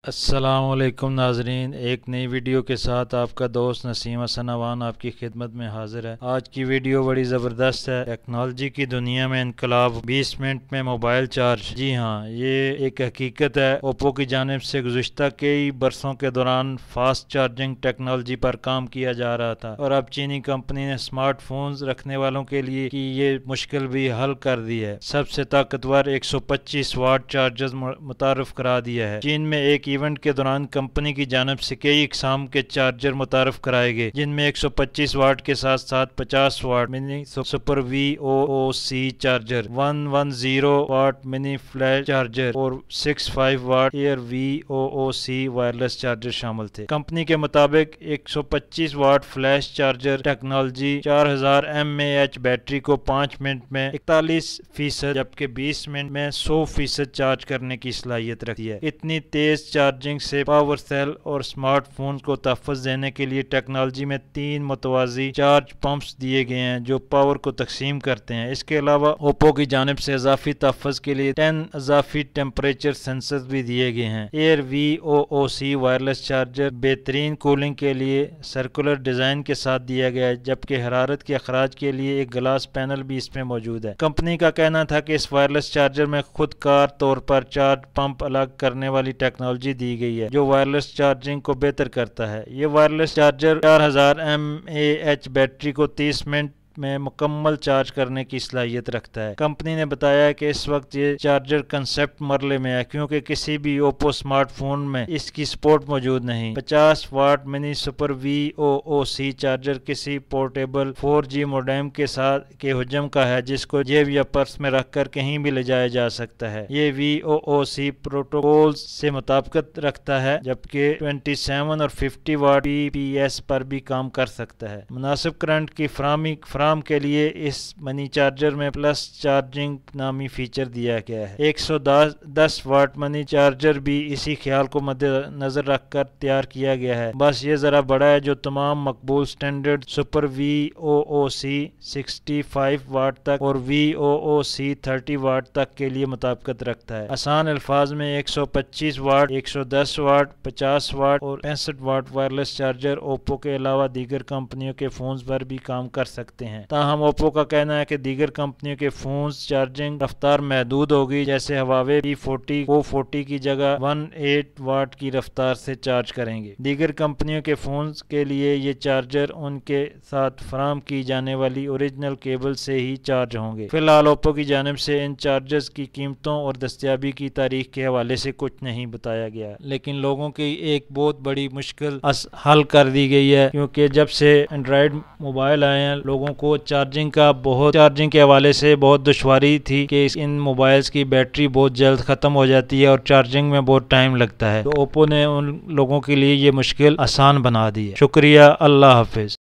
السلام علیکم ناظرین، ایک نئی ویڈیو کے ساتھ آپ کا دوست نسیم حسن اوان آپ کی خدمت میں حاضر ہے۔ آج کی ویڈیو بڑی زبردست ہے۔ ٹیکنالوجی کی دنیا میں انقلاب، 20 منٹ میں موبائل چارج۔ جی ہاں، یہ ایک حقیقت ہے۔ اوپو کی جانب سے گزشتہ کئی برسوں کے دوران فاسٹ چارجنگ ٹیکنالوجی پر کام کیا جا رہا تھا، اور اب چینی کمپنی نے اسمارٹ فونز رکھنے والوں کے لیے کی یہ مشکل بھی حل کر دی ہے۔ سب سے طاقتور 125 واٹ چارجر متعارف کرا دیا ہے۔ چین میں ایک ایونٹ کے دوران کمپنی کی جانب سے کئی اقسام کے چارجر متعارف کرائے گئے، جن میں 125 واٹ کے ساتھ ساتھ 50 watt mini super VOOC charger, 110 watt mini flash charger اور 65 watt air VOOC wireless charger شامل تھے۔ کمپنی کے مطابق 125 watt flash charger technology 4000 mAh battery کو 5 منٹ میں 41% جبکہ 20 منٹ میں 100% چارج کرنے کی صلاحیت رکھتی ہے۔ اتنی تیز چارجنگ سے پاور سیل اور اسمارٹ فون کو تحفظ دینے کے لیے ٹیکنالوجی میں 3 متوازی چارج پمپس دیے گئے ہیں جو پاور کو تقسیم کرتے ہیں۔ اس کے علاوہ اوپو کی جانب سے اضافی تحفظ کے لیے 10 اضافی ٹیمپریچر سینسرز بھی دیے گئے ہیں۔ ایئر VOOC وائرلیس چارجر بہترین کولنگ کے لیے سرکولر ڈیزائن کے ساتھ دیا گیا ہے، جبکہ حرارت کے اخراج کے لیے ایک گلاس پینل بھی اس میں موجود ہے۔ کمپنی کا کہنا تھا کہ اس وائرلیس چارجر میں خود کار طور پر چارج پمپ الگ کرنے والی ٹیکنالوجی دی گئی ہے جو وائرلیس چارجنگ کو بہتر کرتا ہے۔ یہ وائرلیس چارجر 4000 mAh بیٹری کو 30 منٹ میں مکمل چارج کرنے کی صلاحیت رکھتا ہے۔ کمپنی نے بتایا کہ اس وقت یہ چارجر کنسپٹ مرحلے میں ہے، کیونکہ کسی بھی اوپو اسمارٹ فون میں اس کی سپورٹ موجود نہیں۔ 50 watt mini super VOOC charger کسی پورٹیبل 4G موڈیم کے حجم کا ہے، جس کو جیب یا پرس میں رکھ کر کہیں بھی لے جایا جا سکتا ہے۔ یہ VOOC پروٹوکول سے مطابقت رکھتا ہے، جبکہ 27 اور 50 واٹ PPS پر بھی کام کر سکتا ہے۔ مناسب کرنٹ کی فراہمی کے لیے اس منی چارجر میں پلس چارجنگ نامی فیچر دیا گیا ہے۔ 110 واٹ منی چارجر بھی اسی خیال کو مد نظر رکھ کر تیار کیا گیا ہے، بس یہ ذرا بڑا ہے، جو تمام مقبول سٹینڈرڈ سپر VOOC 65 واٹ تک اور VOOC 30 واٹ تک کے لیے مطابقت رکھتا ہے۔ آسان الفاظ میں 125 واٹ، 110 واٹ، 50 واٹ اور 65 واٹ وائرلیس چارجر اوپو کے علاوہ دیگر کمپنیوں کے فونز پر بھی کام کر سکتے ہیں۔ تاہم اوپو کا کہنا ہے کہ دیگر کمپنیوں کے فونز چارجنگ رفتار محدود ہوگی، جیسے ہواوے P40 کی جگہ 18 واٹ کی رفتار سے چارج کریں گے۔ دیگر کمپنیوں کے فونز کے لیے یہ چارجر ان کے ساتھ فراہم کی جانے والی اوریجنل کیبل سے ہی چارج ہوں گے۔ فی الحال اوپو کی جانب سے ان چارجرز کی قیمتوں اور دستیابی کی تاریخ کے حوالے سے کچھ نہیں بتایا گیا، لیکن لوگوں کی ایک بہت بڑی مشکل حل کر دی گئی ہے، کیونکہ جب سے اینڈرائیڈ موبائل آئے ہیں لوگوں کو چارجنگ کے حوالے سے بہت دشواری تھی کہ ان موبائلز کی بیٹری بہت جلد ختم ہو جاتی ہے اور چارجنگ میں بہت ٹائم لگتا ہے، تو اوپو نے ان لوگوں کے لیے یہ مشکل آسان بنا دی ہے۔ شکریہ، اللہ حافظ۔